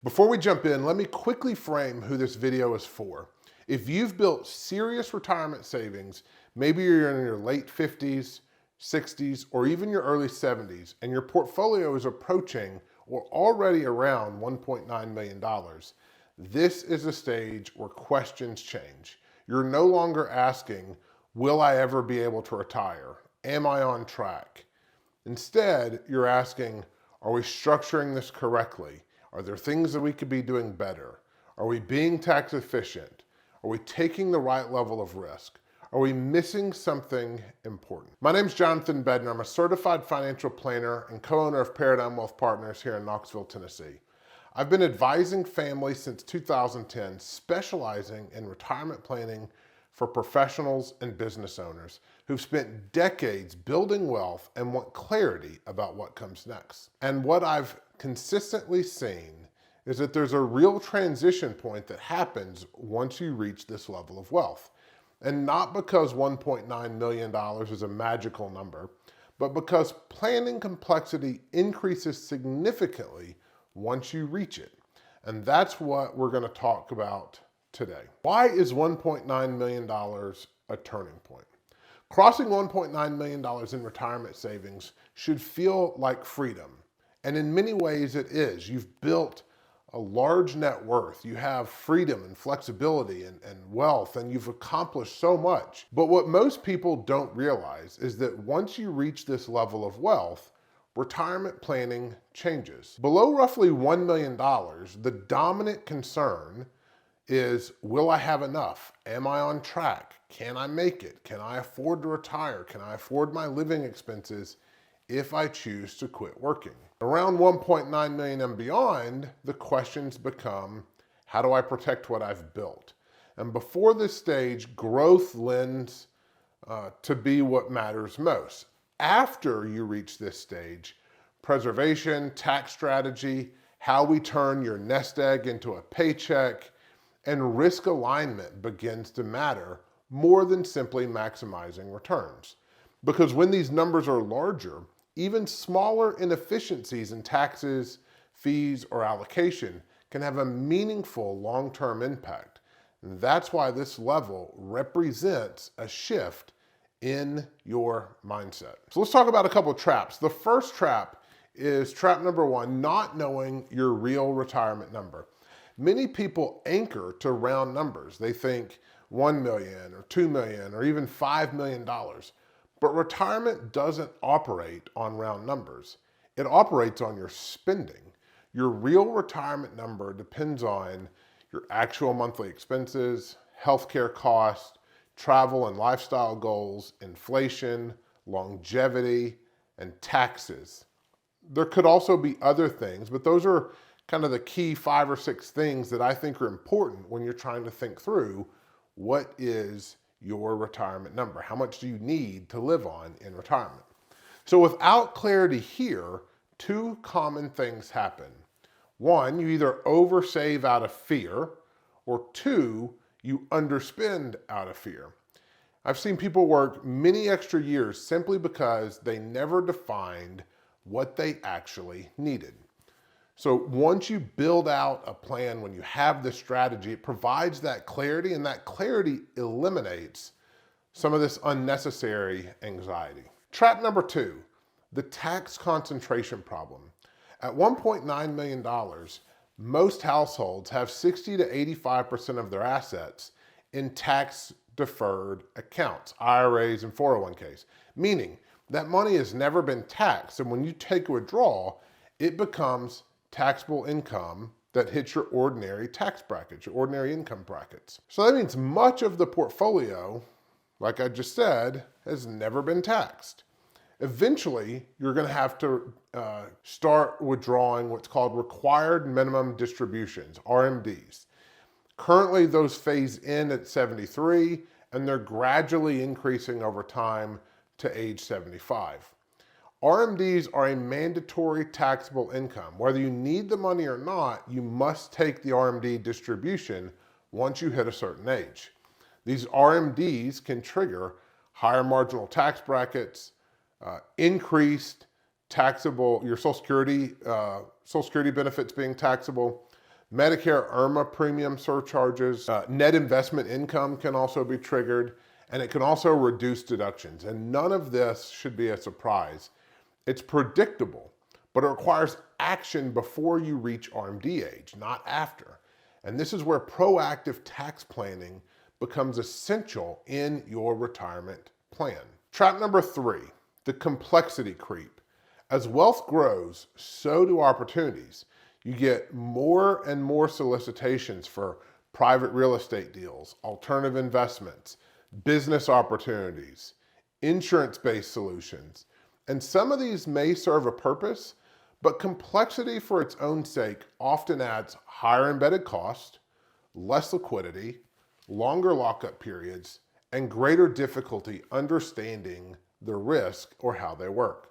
Before we jump in, let me quickly frame who this video is for. If you've built serious retirement savings, maybe you're in your late 50s, 60s, or even your early 70s, and your portfolio is approaching or already around $1.9 million, this is a stage where questions change. You're no longer asking, will I ever be able to retire? Am I on track? Instead, you're asking, are we structuring this correctly? Are there things that we could be doing better? Are we being tax efficient? Are we taking the right level of risk? Are we missing something important? My name's Jonathan Bednar. I'm a certified financial planner and co-owner of Paradigm Wealth Partners here in Knoxville, Tennessee. I've been advising families since 2010, specializing in retirement planning for professionals and business owners who've spent decades building wealth and want clarity about what comes next. And what I've consistently seen is that there's a real transition point that happens once you reach this level of wealth. And not because $1.9 million is a magical number, but because planning complexity increases significantly once you reach it. And that's what we're going to talk about today. Why is $1.9 million a turning point? Crossing $1.9 million in retirement savings should feel like freedom. And in many ways it is. You've built a large net worth. You have freedom and flexibility and wealth, and you've accomplished so much. But what most people don't realize is that once you reach this level of wealth, retirement planning changes. Below roughly $1 million, the dominant concern is, will I have enough? Am I on track? Can I make it? Can I afford to retire? Can I afford my living expenses if I choose to quit working? Around 1.9 million and beyond, the questions become, how do I protect what I've built? And before this stage, growth lends to be what matters most. After you reach this stage, preservation, tax strategy, how we turn your nest egg into a paycheck, and risk alignment begins to matter more than simply maximizing returns. Because when these numbers are larger, even smaller inefficiencies in taxes, fees, or allocation can have a meaningful long-term impact. And that's why this level represents a shift in your mindset. So let's talk about a couple of traps. The first trap is trap number one, not knowing your real retirement number. Many people anchor to round numbers. They think 1 million or 2 million or even $5 million. But retirement doesn't operate on round numbers. It operates on your spending. Your real retirement number depends on your actual monthly expenses, healthcare costs, travel and lifestyle goals, inflation, longevity, and taxes. There could also be other things, but those are kind of the key 5 or 6 things that I think are important when you're trying to think through what is your retirement number. How much do you need to live on in retirement? So without clarity here, 2 common things happen. 1, you either oversave out of fear, or 2, you underspend out of fear. I've seen people work many extra years simply because they never defined what they actually needed. So once you build out a plan, when you have this strategy, it provides that clarity, and that clarity eliminates some of this unnecessary anxiety. Trap number 2, the tax concentration problem. At $1.9 million, most households have 60 to 85% of their assets in tax deferred accounts, IRAs and 401ks, meaning that money has never been taxed. And when you take a withdrawal, it becomes taxable income that hits your ordinary tax brackets, your ordinary income brackets. So that means much of the portfolio, like I just said, has never been taxed. Eventually, you're going to have to start withdrawing what's called required minimum distributions, RMDs. Currently, those phase in at 73, and they're gradually increasing over time to age 75. RMDs are a mandatory taxable income. Whether you need the money or not, you must take the RMD distribution once you hit a certain age. These RMDs can trigger higher marginal tax brackets, increased taxable, your Social Security benefits being taxable, Medicare IRMA premium surcharges, net investment income can also be triggered, and it can also reduce deductions. And none of this should be a surprise. It's predictable, but it requires action before you reach RMD age, not after. And this is where proactive tax planning becomes essential in your retirement plan. Trap number 3, the complexity creep. As wealth grows, so do opportunities. You get more and more solicitations for private real estate deals, alternative investments, business opportunities, insurance-based solutions. And some of these may serve a purpose, but complexity for its own sake often adds higher embedded cost, less liquidity, longer lockup periods, and greater difficulty understanding the risk or how they work.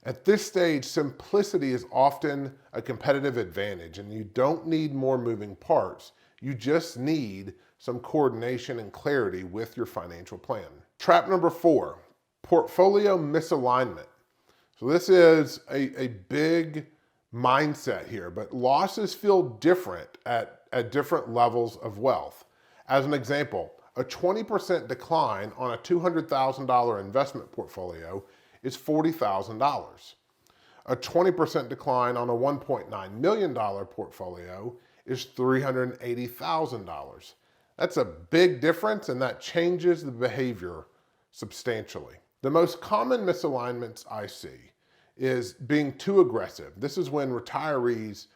At this stage, simplicity is often a competitive advantage, and you don't need more moving parts. You just need some coordination and clarity with your financial plan. Trap number 4, portfolio misalignment. So this is a big mindset here, but losses feel different at different levels of wealth. As an example, a 20% decline on a $200,000 investment portfolio is $40,000. A 20% decline on a $1.9 million portfolio is $380,000. That's a big difference, and that changes the behavior substantially. The most common misalignments I see is being too aggressive. This is when retirees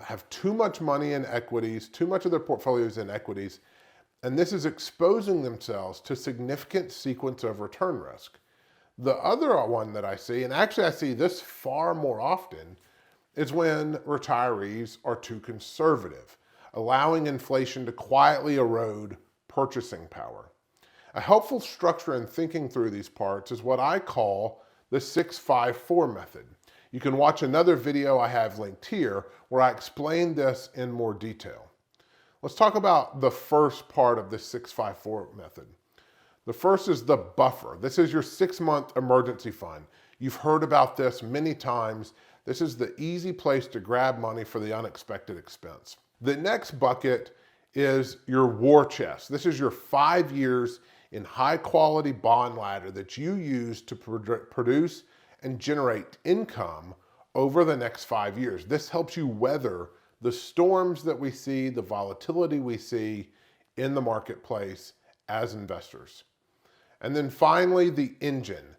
have too much money in equities, too much of their portfolios in equities, and this is exposing themselves to significant sequence of return risk. The other one that I see, and actually I see this far more often, is when retirees are too conservative, allowing inflation to quietly erode purchasing power. A helpful structure in thinking through these parts is what I call the 6-5-4 method. You can watch another video I have linked here where I explain this in more detail. Let's talk about the first part of the 6-5-4 method. The first is the buffer. This is your 6-month emergency fund. You've heard about this many times. This is the easy place to grab money for the unexpected expense. The next bucket is your war chest. This is your 5 years in high quality bond ladder that you use to produce and generate income over the next 5 years. This helps you weather the storms that we see, the volatility we see in the marketplace as investors. And then finally, the engine,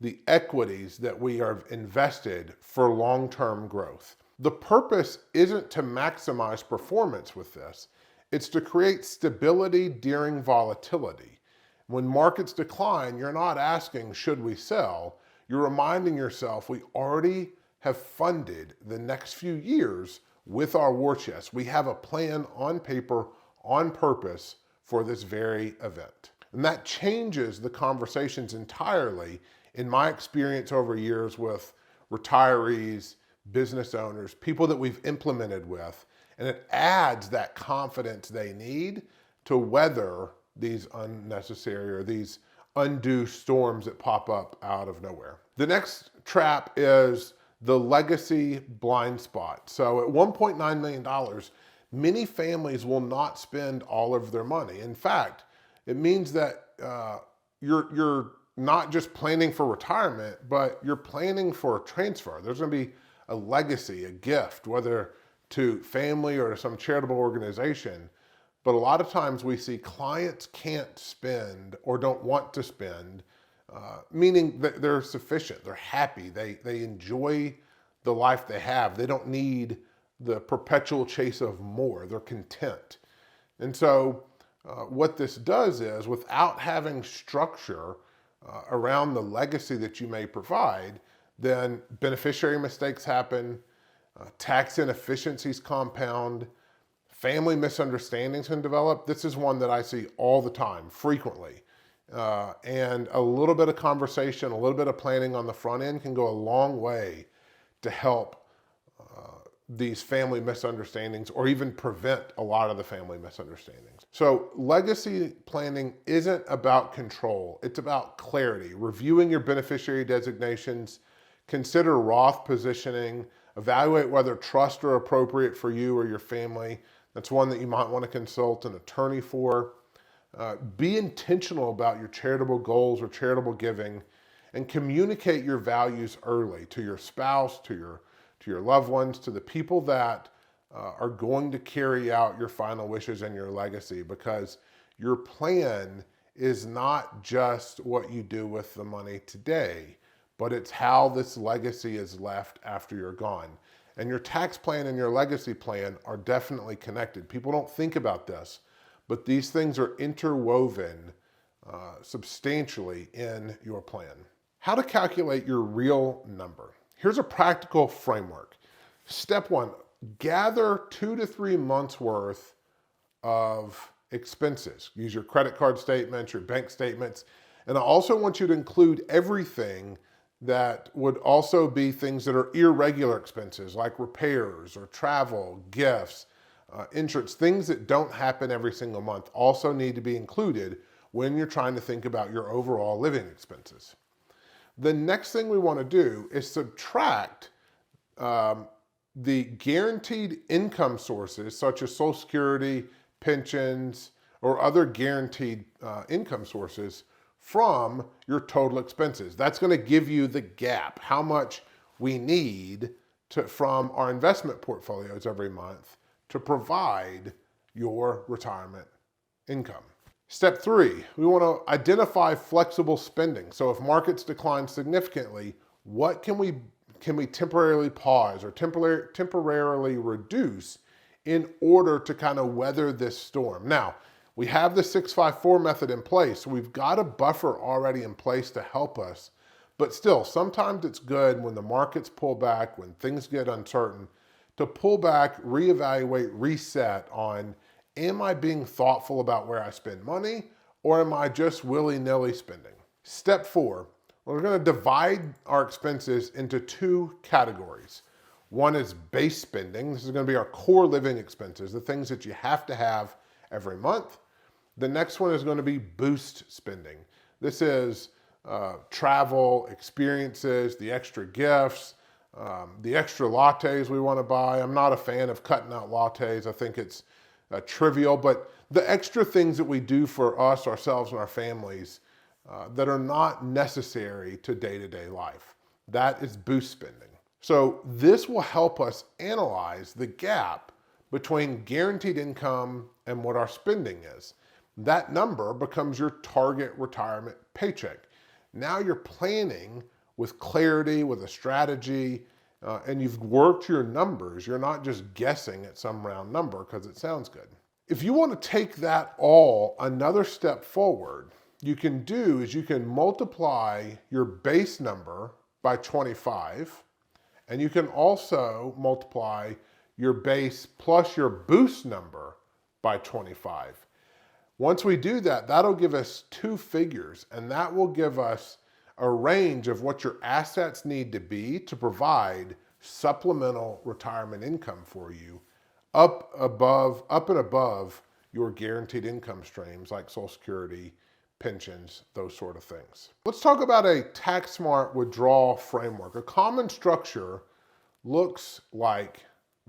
the equities that we are invested for long-term growth. The purpose isn't to maximize performance with this. It's to create stability during volatility. When markets decline, you're not asking, should we sell? You're reminding yourself, we already have funded the next few years with our war chest. We have a plan on paper, on purpose for this very event. And that changes the conversations entirely in my experience over years with retirees, business owners, people that we've implemented with, and it adds that confidence they need to weather these unnecessary or these undue storms that pop up out of nowhere. The next trap is the legacy blind spot. So at $1.9 million, many families will not spend all of their money. In fact, it means that you're not just planning for retirement, but you're planning for a transfer. There's going to be a legacy, a gift, whether to family or to some charitable organization. But a lot of times we see clients can't spend or don't want to spend, meaning that they're sufficient, they're happy, they enjoy the life they have. They don't need the perpetual chase of more, they're content. And so what this does is, without having structure around the legacy that you may provide, then beneficiary mistakes happen, tax inefficiencies compound, family misunderstandings can develop. This is one that I see all the time, frequently. And a little bit of conversation, a little bit of planning on the front end can go a long way to help these family misunderstandings or even prevent a lot of the family misunderstandings. So legacy planning isn't about control, it's about clarity. Reviewing your beneficiary designations, consider Roth positioning, Evaluate whether trusts are appropriate for you or your family. That's one that you might want to consult an attorney for. Be intentional about your charitable goals or charitable giving, and communicate your values early to your spouse, to your loved ones, to the people that are going to carry out your final wishes and your legacy, because your plan is not just what you do with the money today, but it's how this legacy is left after you're gone. And your tax plan and your legacy plan are definitely connected. People don't think about this, but these things are interwoven substantially in your plan. How to calculate your real number. Here's a practical framework. Step one, gather 2 to 3 months worth of expenses. Use your credit card statements, your bank statements, and I also want you to include everything that would also be things that are irregular expenses, like repairs or travel, gifts, insurance. Things that don't happen every single month also need to be included when you're trying to think about your overall living expenses. The next thing we want to do is subtract the guaranteed income sources, such as Social Security, pensions, or other guaranteed income sources, from your total expenses. That's going to give you the gap, how much we need from our investment portfolios every month to provide your retirement income. Step 3, we want to identify flexible spending. So if markets decline significantly, what can we temporarily pause or temporarily reduce in order to kind of weather this storm? Now, we have the 654 method in place, so we've got a buffer already in place to help us. But still, sometimes it's good when the markets pull back, when things get uncertain, to pull back, reevaluate, reset on, am I being thoughtful about where I spend money, or am I just willy-nilly spending? Step 4, we're going to divide our expenses into 2 categories. One is base spending. This is going to be our core living expenses, the things that you have to have every month. The next one is going to be boost spending. This is travel, experiences, the extra gifts, the extra lattes we want to buy. I'm not a fan of cutting out lattes. I think it's trivial, but the extra things that we do for us, ourselves, and our families that are not necessary to day-to-day life. That is boost spending. So this will help us analyze the gap between guaranteed income and what our spending is. That number becomes your target retirement paycheck. Now you're planning with clarity, with a strategy, and you've worked your numbers. You're not just guessing at some round number because it sounds good. If you want to take that all another step forward, you can multiply your base number by 25, and you can also multiply your base plus your boost number by 25. Once we do that, that'll give us 2 figures, and that will give us a range of what your assets need to be to provide supplemental retirement income for you up and above your guaranteed income streams like Social Security, pensions, those sort of things. Let's talk about a tax smart withdrawal framework. A common structure looks like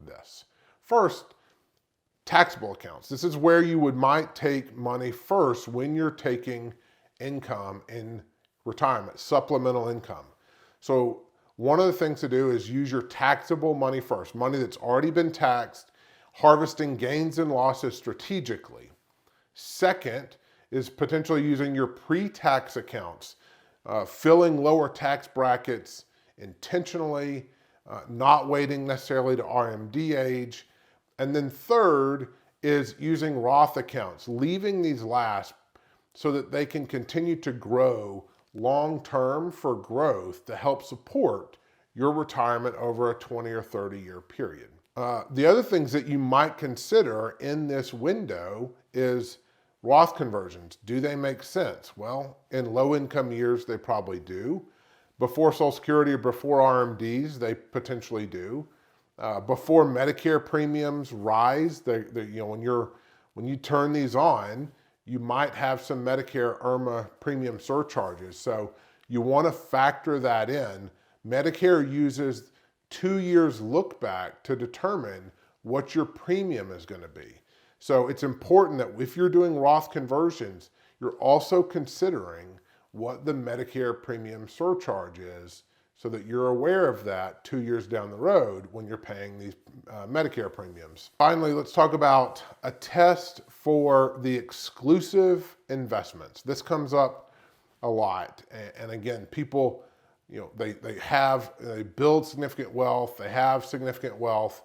this. First, taxable accounts. This is where you might take money first when you're taking income in retirement, supplemental income. So one of the things to do is use your taxable money first, money that's already been taxed, harvesting gains and losses strategically. Second is potentially using your pre-tax accounts, filling lower tax brackets intentionally, not waiting necessarily to RMD age. And then third is using Roth accounts, leaving these last so that they can continue to grow long-term for growth to help support your retirement over a 20 or 30 year period. The other things that you might consider in this window is Roth conversions. Do they make sense? Well, in low income years, they probably do. Before Social Security or before RMDs, they potentially do. Before Medicare premiums rise, when you turn these on, you might have some Medicare IRMA premium surcharges. So you want to factor that in. Medicare uses 2 years look back to determine what your premium is going to be. So it's important that if you're doing Roth conversions, you're also considering what the Medicare premium surcharge is so that you're aware of that 2 years down the road when you're paying these Medicare premiums. Finally, let's talk about a test for the exclusive investments. This comes up a lot. And again, people, they build significant wealth, they have significant wealth,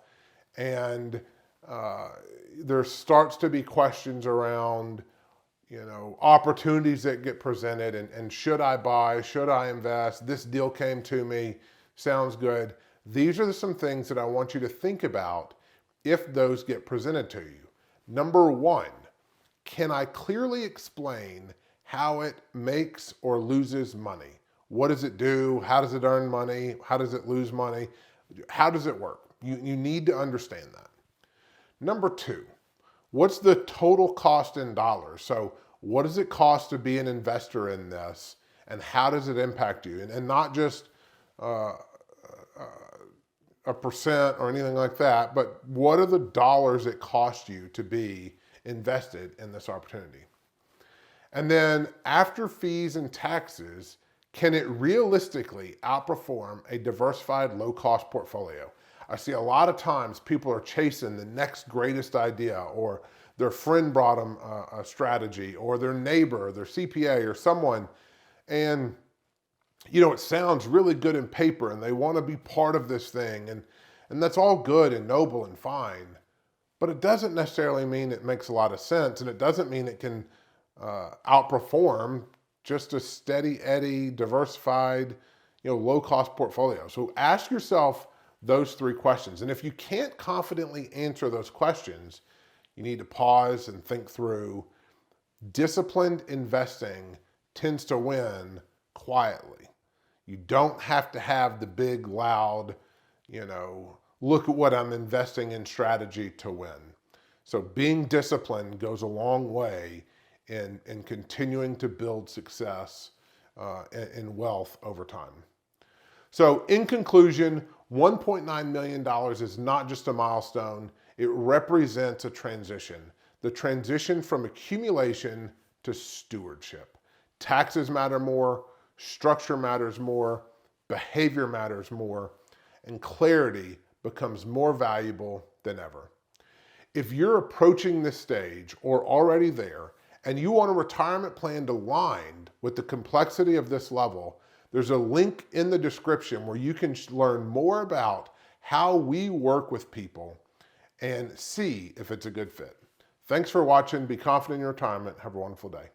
and there starts to be questions around, opportunities that get presented and should I buy, should I invest? This deal came to me, sounds good. These are some things that I want you to think about if those get presented to you. Number one, can I clearly explain how it makes or loses money? What does it do? How does it earn money? How does it lose money? How does it work? You need to understand that. Number two, what's the total cost in dollars? So what does it cost to be an investor in this, and how does it impact you? And not just a percent or anything like that, but what are the dollars it cost you to be invested in this opportunity? And then after fees and taxes, can it realistically outperform a diversified low-cost portfolio? I see a lot of times people are chasing the next greatest idea, or their friend brought them a strategy, or their neighbor, their CPA, or someone, and it sounds really good in paper and they want to be part of this thing, and that's all good and noble and fine, but it doesn't necessarily mean it makes a lot of sense, and it doesn't mean it can outperform just a steady Eddie, diversified, low-cost portfolio. So ask yourself those three questions. And if you can't confidently answer those questions, you need to pause and think through. Disciplined investing tends to win quietly. You don't have to have the big, loud, look at what I'm investing in strategy to win. So being disciplined goes a long way in continuing to build success and wealth over time. So in conclusion, $1.9 million is not just a milestone, it represents a transition. The transition from accumulation to stewardship. Taxes matter more, structure matters more, behavior matters more, and clarity becomes more valuable than ever. If you're approaching this stage or already there, and you want a retirement plan aligned with the complexity of this level, there's a link in the description where you can learn more about how we work with people and see if it's a good fit. Thanks for watching. Be confident in your retirement. Have a wonderful day.